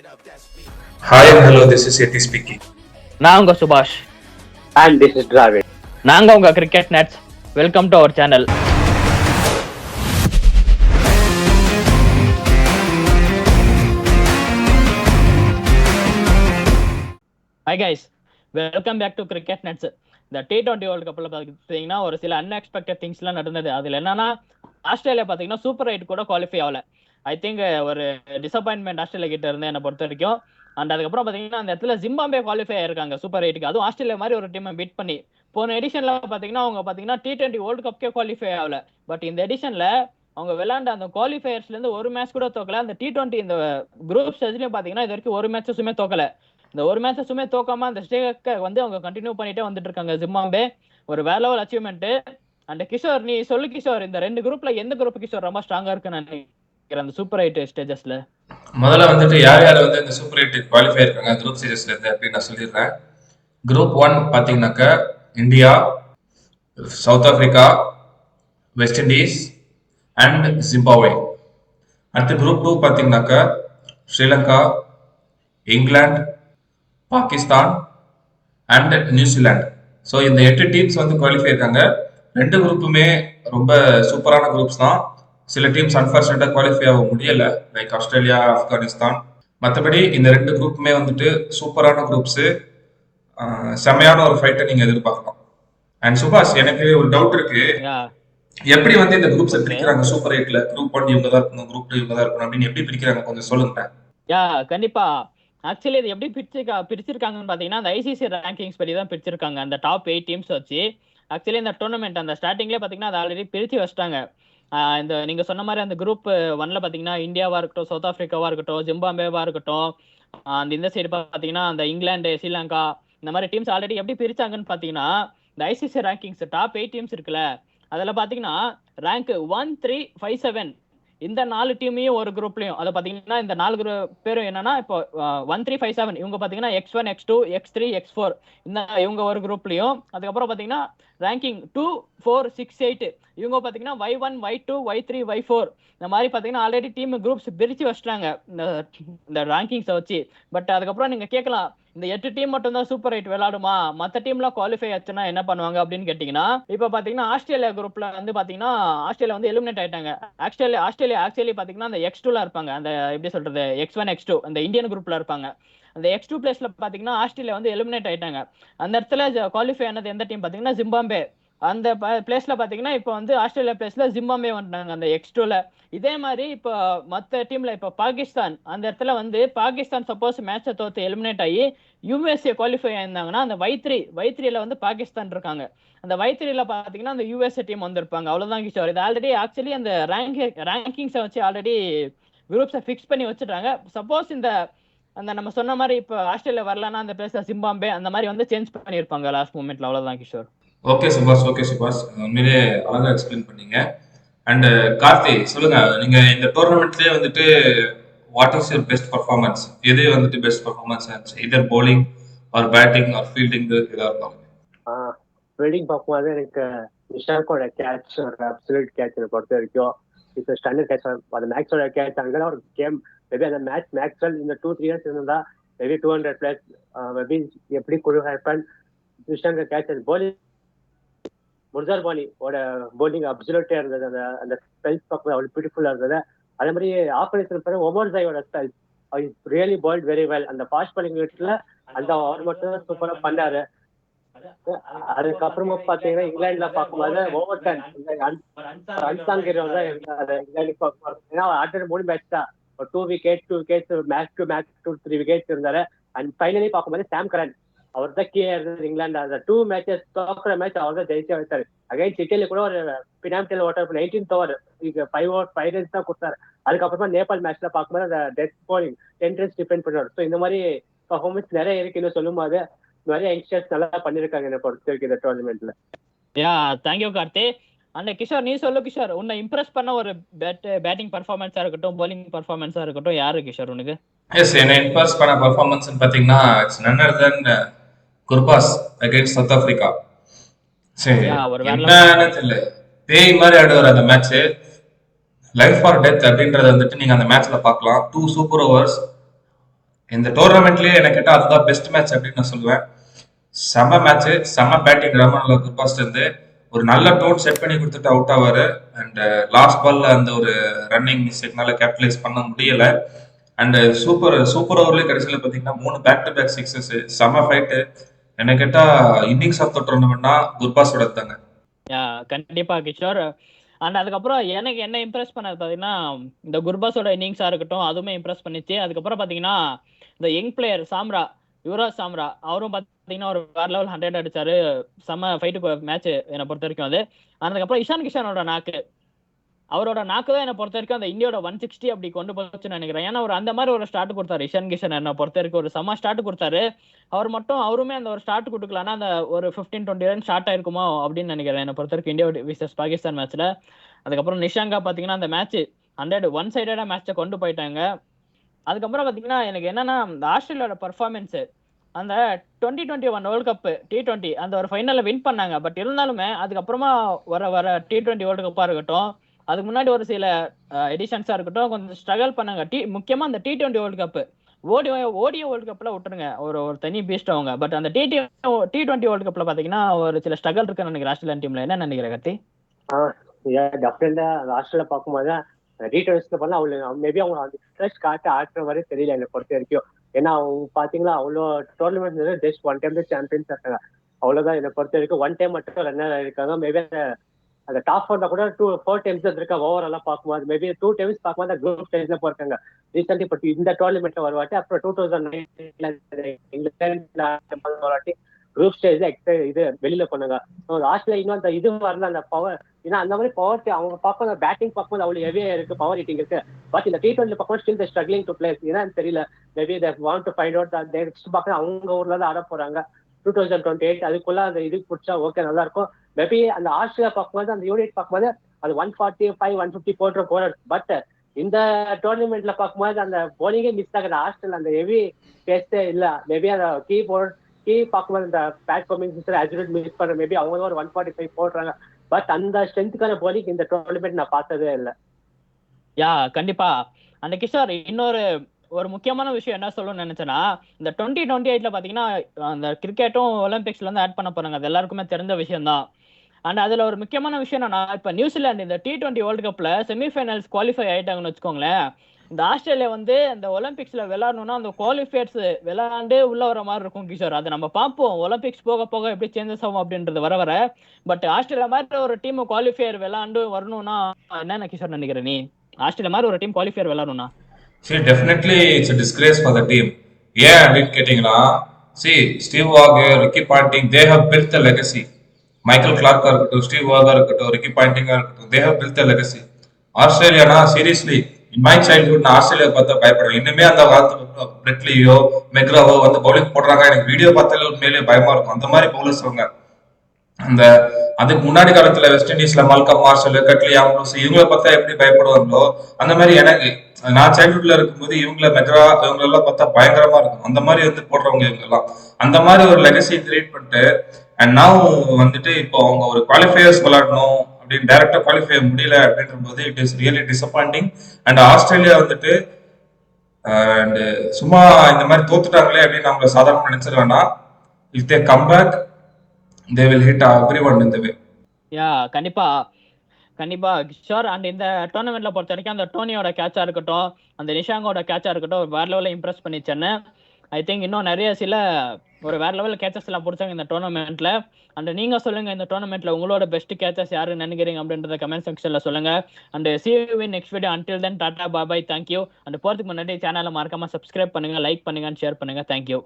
Hi and hello, this is Yeti speaking. நான் உங்க சுபாஷ் and this is Dravid. நாங்க உங்க cricket nuts. Welcome to our channel. Hi guys, welcome back to cricket nuts. இந்த T20 world கப்பில் பார்த்தீங்கன்னா ஒரு சில அன்எக்ஸ்பெக்டட் திங்ஸ்லாம் நடந்தது. அதில் என்னன்னா, ஆஸ்திரேலியா பார்த்தீங்கன்னா சூப்பர் 8 கூட குவாலிஃபை ஆகல. ஐ திங்க் ஒரு டிசப்பாயின்மெண்ட் ஆஸ்திரேலியா கிட்ட இருந்து என்னை பொறுத்த வரைக்கும். அண்ட் அதுக்கப்புறம் பார்த்தீங்கன்னா அந்த இடத்துல ஜிம்பாப்வே குவாலிஃபை ஆயிருக்காங்க சூப்பர் 8க்கு. அதுவும் ஆஸ்திரேலியா மாதிரி ஒரு டீமை பீட் பண்ணி. போன எடிஷன்ல பார்த்தீங்கன்னா அவங்க பார்த்தீங்கன்னா T20 வேர்ல்டு கப்கே குவாலிஃபை ஆகல. பட் இந்த எடிஷன்ல அவங்க விளையாண்ட அந்த குவாலிஃபயர்ஸ்ல இருந்து ஒரு மேட்ச் கூட தோக்கல. அந்த T20 இந்த குரூப் ஸ்டேஜ்லயும் பார்த்தீங்கன்னா இது வரைக்கும் ஒரு மேட்சுமே தோக்கல. இந்த ஒரு மேட்சுமே தோக்காம அந்த ஸ்டேஜ்க்கு வந்து அவங்க கண்டினியூ பண்ணிட்டே வந்துட்டு இருக்காங்க ஜிம்பாப்வே. ஒரு வேற லெவல் அச்சீவ்மெண்ட். அண்ட் கிஷோர், நீ சொல்லு கிஷோர், இந்த ரெண்டு குரூப்ல எந்த குரூப் கிஷோர் ரொம்ப ஸ்ட்ராங்கா இருக்குன்னு நினைக்கிறேன் அந்த சூப்பர் 8 ஸ்டேஜஸ்ல? முதல்ல வந்துட்டு யார் யார் வந்து இந்த சூப்பர் 8 குவாலிஃபை இருக்காங்க குரூப் ஸ்டேஜஸ்ல இருந்து அப்படின்னு நான் சொல்லிடுறேன். குரூப் 1 பார்த்தீங்கன்னாக்க India, south Africa, west Indies and Zimbabwe. அடுத்து குரூப் 2 பார்த்தீங்கன்னாக்க Sri Lanka, England, Pakistan and New Zealand. So இந்த 8 டீம்ஸ் வந்து குவாலிஃபை இருக்காங்க. ரெண்டு குரூப்புமே ரொம்ப சூப்பரான குரூப்ஸ் தான். சில டீம்ஸ் அன்ஃபார்ச்சுனேட்டாக குவாலிஃபை ஆக முடியல, லைக் ஆஸ்திரேலியா, ஆப்கானிஸ்தான். மற்றபடி இந்த ரெண்டு குரூப்புமே வந்துட்டு சூப்பரான குரூப்ஸு. செமையான ஒரு ஃபைட்டை நீங்கள் எதிர்பார்க்கலாம். அண்ட் சுபாஷ், எனக்கு ஒரு டவுட் இருக்கு. எப்படி வந்து இந்த குரூப்ஸை பிரிக்கிறாங்க சூப்பர் 8ல? குரூப் 1 இவங்க தான் இருக்கணும், குரூப் 2 இவங்க தான் இருக்கணும் அப்படின்னு எப்படி பிரிக்கிறாங்க கொஞ்சம் சொல்லுங்க. கண்டிப்பா. ஆக்சுவலி இது எப்படி பிரிச்சிருக்காங்கன்னு பாத்தீங்கன்னா அந்த ஐசிசி ரேங்கிங்ஸ் படி தான் பிரிச்சிருக்காங்க. அந்த டாப் 8 டீம்ஸ் வச்சு ஆக்சுவலி இந்த டோர்னமெண்ட் அந்த ஸ்டார்டிங்லேயே பாத்தீங்கன்னா அதை ஆல்ரெடி பிரிச்சு வச்சிட்டாங்க. இந்த நீங்க சொன்ன மாதிரி அந்த குரூப் 1ல பாத்தீங்கன்னா இந்தியாவா இருக்கட்டும், சவுத் ஆப்பிரிக்காவா இருக்கட்டும், ஜிம்பாப்வேவா இருக்கட்டும், அந்த இந்த சைடு பாத்தீங்கன்னா அந்த இங்கிலாந்து, ஸ்ரீலங்கா, இந்த மாதிரி டீம்ஸ் ஆல்ரெடி எப்படி பிரிச்சாங்கன்னு பாத்தீங்கன்னா இந்த ஐசிசி ரேங்கிங்ஸ் டாப் 8 டீம்ஸ் இருக்குல்ல, அதுல பாத்தீங்கன்னா ரேங்க் 1, 3, 5, 7 இந்த 4 டீமையும் ஒரு குரூப்லயும். அதை பாத்தீங்கன்னா இந்த 4 பேரும் என்னன்னா இப்போ 1, 3, 5, 7 இவங்க பாத்தீங்கன்னா X1, X2, X3, X4 இந்த இவங்க ஒரு குரூப்லயும். அதுக்கப்புறம் பாத்தீங்கன்னா ரேங்கிங் 2, 4, 6, 8 இவங்க பாத்தீங்கன்னா Y1, Y2, Y3, Y4 இந்த மாதிரி பாத்தீங்கன்னா ஆல்ரெடி டீம் குரூப்ஸ் பிரிச்சு வச்சிட்டாங்க இந்த ரேங்கிங்ஸை வச்சு. பட் அதுக்கப்புறம் நீங்க கேட்கலாம், இந்த 8 டீம் மட்டும் தான் சூப்பர் 8 விளையாடுமா, மற்ற டீம்லாம் குவாலிஃபை ஆச்சுன்னா என்ன பண்ணுவாங்க அப்படின்னு கேட்டீங்கன்னா, இப்ப பாத்தீங்கன்னா ஆஸ்திரேலியா குரூப்ல வந்து பாத்தீங்கன்னா ஆஸ்திரேலியா வந்து எலிமினேட் ஆயிட்டாங்க. ஆஸ்திரேலியா ஆக்சுவலி பாத்தீங்கன்னா அந்த X2ல இருப்பாங்க. அந்த எப்படி சொல்றது, X1, X2 அந்த இந்தியன் குரூப்ல இருப்பாங்க. அந்த X2 பிளேஸ்ல பாத்தீங்கன்னா ஆஸ்திரேலியா வந்து எலிமினேட் ஆயிட்டாங்க. அந்த இடத்துல குவாலிஃபை ஆனது எந்த டீம் பாத்தீங்கன்னா ஜிம்பாப்வே. அந்த பிளேஸ்ல பாத்தீங்கன்னா இப்போ வந்து ஆஸ்திரேலியா பிளேஸ்ல ஜிம்பாப்வே வந்துட்டாங்க அந்த X2ல. இதே மாதிரி இப்போ மற்ற டீம்ல இப்போ பாகிஸ்தான், அந்த இடத்துல வந்து பாகிஸ்தான் சப்போஸ் மேட்சை தோத்து எலிமினேட் ஆகி யூஎஸ்ஏ குவாலிஃபை ஆயிருந்தாங்கன்னா அந்த Y3ல வந்து பாகிஸ்தான் இருக்காங்க. அந்த Y3ல பாத்தீங்கன்னா அந்த யூஎஸ்ஏ டீம் வந்திருப்பாங்க. அவ்வளவுதான் கிஷோர். இது ஆல்ரெடி ஆக்சுவலி அந்த ரேங்கிங்ஸை வச்சு ஆல்ரெடி குரூப்ஸை ஃபிக்ஸ் பண்ணி வச்சுட்டாங்க. சப்போஸ் இந்த அந்த நம்ம சொன்ன மாதிரி இப்போ ஆஸ்திரேலியா வரலன்னா அந்த பிளேஸ்ல ஜிம்பாப்வே அந்த மாதிரி வந்து சேஞ்ச் பண்ணியிருப்பாங்க லாஸ்ட் மூமெண்ட்ல. அவ்வளவுதான் கிஷோர். ஓகே சுபாஷ், உண்மையிலே அழகா எக்ஸ்பிளைன் பண்ணீங்க. அண்ட் கார்த்தி, சொல்லுங்க, நீங்க இந்த டோர்னமெண்ட்லயே வந்துட்டு what is your best performance? எது வந்துட்டு பெஸ்ட் பர்ஃபார்மன்ஸ் ஆச்சு? Either bowling or batting or fielding, எதா இருந்தாலும். ஃபீல்டிங் பார்க்கும்போது எனக்கு நிஷாங்கோட கேட்ச் ஒரு அப்சல்யூட் கேட்ச் பொறுத்த வரைக்கும் இப்போ ஸ்டாண்டர்ட் கேட்ச். அந்த மேக்ஸோட கேட்ச் அங்கே ஒரு கேம் மேபி அந்த மேக்ஸ்வெல் இந்த 2-3 இயர்ஸ் இருந்தா மேபி 200+, மேபி எப்படி குழு ஹேப்பன். நிஷாங்க கேட்ச் போலிங் முர்சார் பாலியோட போலிங் அப்சல்யூட்டா இருந்தது. அந்த ஸ்பெல்ஸ் பார்க்கும்போது அவ்வளோ பியூட்டிஃபுல்லா இருந்தது. அதே மாதிரி ஆப்போசிஷன் ஒமர் ஜாயோட ஸ்பெல்ஸ் ரியலி பால்ட் வெரி வெல். அந்த ஃபாஸ்ட் பாலிங் வீட்டுல அந்த அவர் மட்டும் சூப்பரா பண்ணாரு. அதுக்கப்புறமா பாத்தீங்கன்னா இங்கிலாந்துல பார்க்கும்போது ஓவர்டன் அன்சாங்கிரவர் தான் இருந்தாரு. இங்கிலாந்து பார்க்கும்போது ஏன்னா ஆல்ரெடி 3 மேட்ச் தான், 2 விக்கெட்ஸ் மேட்ச் டு 3 விக்கெட்ஸ் இருந்தாரு. அண்ட் ஃபைனலி பார்க்கும்போது சாம் கரன் அவர் தான் கீழே இருந்தது. இங்கிலாந்து அந்த 2 மேட்சஸ் தோக்குற மேட்ச் அவர் தான் ஜெயிச்சா வைத்தாரு. அகைன்ஸ்ட் இட்டலி கூட ஒரு பினாமிட்டல் ஓவர் 18th ஓவர் 5 runs தான் கொடுத்தாரு. அதுக்கப்புறமா நேபாள் மேட்ச்ல பார்க்கும்போது அந்த டெத் போலிங் 10 runs டிபெண்ட் பண்ணுவார். ஸோ இந்த மாதிரி பர்ஃபார்மன்ஸ் நிறைய இருக்கு. இன்னும் சொல்லும் போது நிறைய யங்ஸ்டர்ஸ் நல்லா பண்ணிருக்காங்க என்ன பொறுத்த வரைக்கும் இந்த டோர்னமெண்ட்ல. தேங்க்யூ கார்த்தி. அண்ட் கிஷோர், நீ சொல்லு கிஷோர், உன்னை இம்ப்ரெஸ் பண்ண ஒரு பேட்டிங் பர்ஃபார்மன்ஸா இருக்கட்டும், bowling பர்ஃபார்மன்ஸா இருக்கட்டும், யாரு கிஷோர் உனக்கு? எஸ், என்ன இம்ப்ரெஸ் பண்ண பர்ஃபார்மன்ஸ் பாத்தீங்கன்னா it's none other than Gurbaz against south Africa. சரி, என்னன்னு தெரியல, பேய் மாதிரி ஆடுவார் அந்த மேட்ச். லைஃப் ஆர் டெத் அப்படின்றத வந்துட்டு நீங்க அந்த மேட்ச்ல பார்க்கலாம். 2 சூப்பர் ஓவர்ஸ், இந்த டோர்னமெண்ட்லயே எனக்கு கேட்டா அதுதான் பெஸ்ட் மேட்ச் அப்படின்னு நான் சொல்லுவேன். செம மேட்ச், செம பேட்டிங் ரமன்ல குர்பாஸ்ட் இருந்து ஒரு நல்ல டோன் செட் பண்ணி கொடுத்துட்டு அவுட் ஆவாரு. அண்ட் லாஸ்ட் பால்ல அந்த ஒரு ரன்னிங் மிஸ்டேக்னால கேபிட்டலைஸ் பண்ண முடியல. அண்ட் சூப்பர் ஓவர்லயே கடைசியில் பார்த்தீங்கன்னா 3 பேக் டு பேக் சிக்ஸஸ், செம ஃபைட்டு. என்ன கேட்டா இன்னிங்ஸ் ஆஃப் த டோர்னமெண்ட்னா குர்பாஸோட தாங்க. கண்டிப்பா கிஷோர். அண்ட் அதுக்கப்புறம் எனக்கு என்ன இம்ப்ரெஸ் பண்ணது பார்த்தீங்கன்னா இந்த குர்பாஸோட இன்னிங்ஸாக இருக்கட்டும், அதுவுமே இம்ப்ரெஸ் பண்ணிச்சு. அதுக்கப்புறம் பார்த்தீங்கன்னா இந்த யங் பிளேயர் சாம்ரா, யுவராஜ் சாம்ரா, அவரும் பார்த்தீங்கன்னா ஒரு வேற லெவல் 100 அடிச்சாரு. செம்ம ஃபைட்டு மேட்ச் என்னை பொறுத்த வரைக்கும் அது. அதுக்கப்புறம் இஷான் கிஷனோட நாக்கு, அவரோட நாக்கு தான் என்னை பொறுத்த வரைக்கும் அந்த இந்தியோட 160 அப்படி கொண்டு போச்சுன்னு நினைக்கிறேன். ஏன்னா ஒரு அந்த மாதிரி ஒரு ஸ்டார்ட் கொடுத்தாரு இஷான் கிஷன். என்னை பொறுத்த வரைக்கும் ஒரு செம்ம ஸ்டார்ட் கொடுத்தாரு. அவருமே அந்த ஒரு ஸ்டார்ட் கொடுக்கலன்னா அந்த ஒரு 15-20 ரன் ஸ்டார்ட் ஆயிருக்குமோ அப்படின்னு நினைக்கிறேன் என்னை பொறுத்த வரைக்கும் இந்தியா விசஸ் பாகிஸ்தான் மேட்ச்ல. அதுக்கப்புறம் நிஷாங்கா பார்த்தீங்கன்னா அந்த மேட்ச் 100 ஒன் சைடடா மேட்சை கொண்டு போயிட்டாங்க. அதுக்கப்புறம் பார்த்தீங்கன்னா எனக்கு என்னன்னா இந்த ஆஸ்திரேலியாவோட பர்ஃபார்மன்ஸ், அந்த 2021 வேர்ல்ட் கப் T20 அந்த ஒரு ஃபைனல்ல வின் பண்ணாங்க. பட் இருந்தாலுமே அதுக்கப்புறமா வர T20 வேர்ல்டு கப்பா இருக்கட்டும், அதுக்கு முன்னாடி ஒரு சில எடிஷன்ஸா இருக்கட்டும், கொஞ்சம் ஸ்ட்ரகிள் பண்ணாங்க. முக்கியமா அந்த T20 வேர்ல்டு கப், ஓடிய வேர்ல்டு கப்ல விட்டுருங்க, ஒரு தனி பீஸ்ட் அவங்க. பட் அந்த T20 வேர்ல்டு கப்ல பாத்தீங்கன்னா ஒரு சில ஸ்ட்ரகிள் இருக்குன்னு நினைக்கிறேன் ஆஸ்திரேலியன் டீம்ல. என்ன நினைக்கிறேன் கத்தி? டெஃபினட்டா ஆஸ்திரேலியா பார்க்கும்போது T20 பண்ணா மேபி அவங்க அந்த இன்ட்ரெஸ்ட் காட்ட ஆடுற மாதிரி தெரியல என்னை பொறுத்த வரைக்கும். ஏன்னா அவங்க பாத்தீங்களா அவ்வளோ டோர்னமெண்ட் ஜஸ்ட் ஒன் டைம் தான் சாம்பியன்ஸ் இருக்காங்க. அவ்வளவுதான் என்னை பொறுத்த வரைக்கும். ஒன் டைம் மட்டும் ரன்னர் இருக்காங்க. மேபி அந்த டாப் 4 கூட 4 டைம்ஸ் இருக்காங்க ஓவராலா பார்க்கும்போது. மேபி 2 டைம்ஸ் பார்க்கும்போது குரூப் ஸ்டேஜ்ல போயிருக்காங்க ரீசென்ட்லி. பட் இந்த டோர்னமெண்ட்ல ஒரு வாட்டி, அப்புறம் 2009 குரூப் ஸ்டேஜ் இது வெளியில போனாங்க. ஆஸ்திரேலியா இன்னும் அந்த இது வரல, அந்த பவர். ஏன்னா அந்த மாதிரி பவர் அவங்க பார்க்கும் பேட்டிங் பார்க்கும்போது அவ்வளவு ஹெவியா இருக்கு, பவர் ஹிட்டிங் இருக்கு. பட் இந்த T20 பார்க்கும்போது ஸ்டில் ஸ்ட்ரகிளிங் டு பிளே. ஏன்னா தெரியல, maybe they want to find out next பார்க்க அவங்க ஊர்ல தான் ஆட போறாங்க 2028. அதுக்குள்ள அந்த இது பிடிச்சா ஓகே நல்லா இருக்கும். மேபி அந்த ஆஸ்திரேலியா பார்க்கும்போது அந்த யூனிட் பார்க்கும்போது அது 145 150 போடுற போலர். பட் இந்த டோர்னமெண்ட்ல பார்க்கும்போது அந்த போலிங்கே மிஸ் ஆகுது. ஆஸ்திரேலியா அந்த ஹெவி பேஸ்டே இல்ல. மேபி அந்த கீ பார்க்கும்போது இந்த பேட் கமிங்ஸ் அஜுரேட் மிஸ் பண்ற, மேபி அவங்க தான் ஒரு 145 போடுறாங்க. பட் அந்த ஸ்ட்ரென்த்துக்கான போலிங் இந்த டோர்னமெண்ட் நான் பார்த்ததே இல்லை. கண்டிப்பா. அந்த கிஷோர் இன்னொரு முக்கியமான விஷயம் என்ன சொல்லணும்னு நினைச்சேன்னா, இந்த 2028 பாத்தீங்கன்னா அந்த கிரிக்கெட்டும் ஒலிம்பிக்ஸ்ல இருந்து ஆட் பண்ண போறாங்க. அது எல்லாருக்குமே தெரிஞ்ச விஷயம் தான். அண்ட் அதுல ஒரு முக்கியமான விஷயம் என்னன்னா, இப்ப நியூசிலாந்து இந்த T20 வேர்ல்டு கப்ல செமிஃபைனல்ஸ் குவாலிஃபை ஆயிட்டாங்கன்னு வச்சுக்கோங்களேன். இந்த ஆஸ்திரேலியா வந்து இந்த ஒலிம்பிக்ஸ்ல விளையாடணும்னா அந்த குவாலிஃபயர்ஸ் விளையாண்டு உள்ள வர மாதிரி இருக்கும் கிஷோர். அதை நம்ம பார்ப்போம் ஒலிம்பிக்ஸ் போக போக எப்படி சேஞ்சஸ் ஆகும் அப்படின்றது வர. பட் ஆஸ்திரேலியா மாதிரி ஒரு டீம் குவாலிஃபயர் விளையாண்டு வரணும்னா என்ன கிஷோர் நினைக்கிற நீ? ஆஸ்திரேலியா மாதிரி ஒரு டீம் குவாலிஃபயர் விளையாடணும்னா See, definitely it's a disgrace for the team. ஏன் அப்படின்னு கேட்டீங்கன்னா, see, Steve Waugh, Ricky Ponting, they have built a legacy. Michael கிளார்க்கா இருக்கட்டும், ஸ்டீவ் வாகா இருக்கட்டும், ரிக்கி பாண்டிங்கா இருக்கட்டும், they have built a legacy. ஆஸ்திரேலியானா சீரியஸ்லி இன் மை சைல்ட்ஹுட் நான் ஆஸ்திரேலியா பார்த்தா பயப்படுவேன். இன்னுமே அந்த காலத்துல பிரெட்லியோ மெக்ராவோ வந்து பவுலிங் போடுறாங்க, எனக்கு வீடியோ பார்த்தாலே உண்மையிலேயே பயமா இருக்கும். அந்த மாதிரி பவுலர்ஸ் அவங்க. அந்த அதுக்கு முன்னாடி காலத்துல வெஸ்ட் இண்டீஸ்ல மல்கம் மார்ஷல், கட்லி ஆம்ப்ரோஸ் இவங்கள பார்த்தா எப்படி பயப்படுவாங்களோ அந்த மாதிரி எனக்கு நான் சைல்ட்ஹுட்ல இருக்கும்போது இவங்களெல்லாம் பார்த்தா பயங்கரமா இருக்கும். அந்த மாதிரி வந்து போடுறவங்க இவங்க எல்லாம். அந்த மாதிரி ஒரு லெகசியை கிரியேட் பண்ணிட்டு அண்ட் நவ் வந்துட்டு இப்போ அவங்க ஒரு குவாலிஃபயர்ஸ் விளையாடணும் அப்படின்னு டைரக்டா குவாலிஃபை முடியல அப்படின்ற போது it is really disappointing. And Australia வந்துட்டு அண்ட் சும்மா இந்த மாதிரி தோத்துட்டாங்களே அப்படின்னு நம்மள சாதாரண நினைச்சிட வேண்டாம். If they come back they will hit everyone in the way. கண்டிப்பா ஷோர். அண்ட் இந்த டோர்னமெண்ட்ல பொறுத்த வரைக்கும் அந்த டோனியோட கேட்சா இருக்கட்டும், அந்த நிஷாங்கோட கேட்சா இருக்கட்டும், வேற லெவலில் இம்ப்ரெஸ் பண்ணிச்சேன்னு. ஐ திங்க் இன்னும் நிறைய சில ஒரு வேற லெவல் கேச்சஸ் எல்லாம் பிடிச்சாங்க இந்த டோர்னமெண்ட்ல. அண்ட் நீங்க சொல்லுங்க இந்த டோர்னமெண்ட்ல உங்களோட பெஸ்ட் கேச்சஸ் யாருன்னு நினைக்கிறீங்க அப்படின்றத கமெண்ட் செக்ஷன்ல சொல்லுங்க. And see you in next video. Until then, tata, bye bye, thank you. And போறதுக்கு முன்னாடி சேனலை மறக்காம சப்ஸ்கிரைப் பண்ணுங்க, லைக் பண்ணுங்க, ஷேர் பண்ணுங்க. தேங்க்யூ.